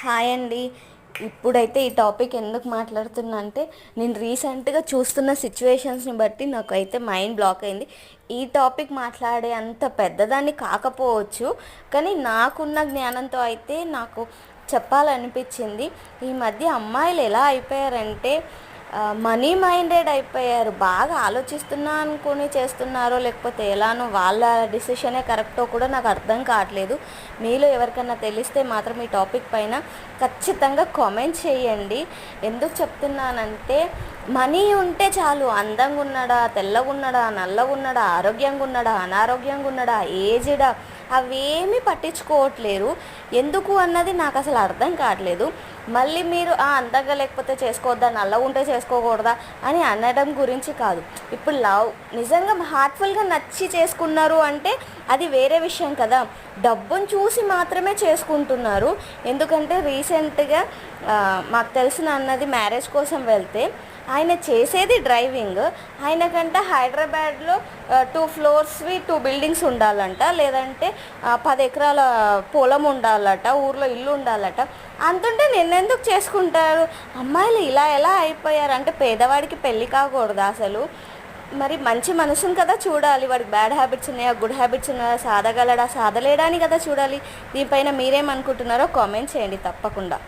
Hi అండి. ఇప్పుడైతే ఈ టాపిక్ ఎందుకు మాట్లాడుతున్నా అంటే నేను రీసెంట్గా చూస్తున్న సిచ్యువేషన్స్ని బట్టి నాకైతే మైండ్ బ్లాక్ అయింది. ఈ టాపిక్ మాట్లాడే అంత పెద్దదాన్ని కాకపోవచ్చు, కానీ నాకున్న జ్ఞానంతో అయితే నాకు చెప్పాలనిపించింది. ఈ మధ్య అమ్మాయిలు ఎలా అయిపోయారంటే మనీ మైండెడ్ అయిపోయారు. బాగా ఆలోచిస్తున్నా అనుకుని చేస్తున్నారో లేకపోతే ఎలానో వాళ్ళ డిసిషనే కరెక్టో కూడా నాకు అర్థం కావట్లేదు. మీలో ఎవరికైనా తెలిస్తే మాత్రం ఈ టాపిక్ పైన ఖచ్చితంగా కామెంట్ చేయండి. ఎందుకు చెప్తున్నానంటే మనీ ఉంటే చాలు, అందంగా ఉన్నాడా, తెల్లగా ఉన్నాడా, నల్లగా ఉన్నాడా, ఆరోగ్యంగా ఉన్నాడా, అనారోగ్యంగా ఉన్నాడా, ఏజ్డా, అవేమీ పట్టించుకోవట్లేరు. ఎందుకు అన్నది నాకు అసలు అర్థం కావట్లేదు. మళ్ళీ మీరు అందంగా లేకపోతే చేసుకోవద్దా, నల్లగా ఉంటే చేసుకోకూడదా అని అనడం గురించి కాదు. ఇప్పుడు లవ్ నిజంగా హార్ట్ఫుల్గా నచ్చి చేసుకున్నారు అంటే అది వేరే విషయం కదా. డబ్బును చూసి మాత్రమే చేసుకుంటున్నారు. ఎందుకంటే రీసెంట్గా మాకు తెలిసిన అన్నది మ్యారేజ్ కోసం వెళ్తే ఆయన చేసేది డ్రైవింగ్. ఆయనకంటే హైదరాబాద్లో 2 ఫ్లోర్స్వి 2 బిల్డింగ్స్ ఉండాలంట, లేదంటే 10 ఎకరాల పొలం ఉండాలట, ఊర్లో ఇల్లు ఉండాలట. అంతుంటే నిన్నెందుకు చేసుకుంటారు? అమ్మాయిలు ఇలా ఎలా అయిపోయారు అంటే పేదవాడికి పెళ్ళి కాకూడదు అసలు. మరి మంచి మనసును కదా చూడాలి. వాడికి బ్యాడ్ హ్యాబిట్స్ ఉన్నాయా, గుడ్ హ్యాబిట్స్ ఉన్నాయా, సాధగలడా, సాధలేడా అని కదా చూడాలి. దీనిపైన మీరేమనుకుంటున్నారో కామెంట్ చేయండి తప్పకుండా.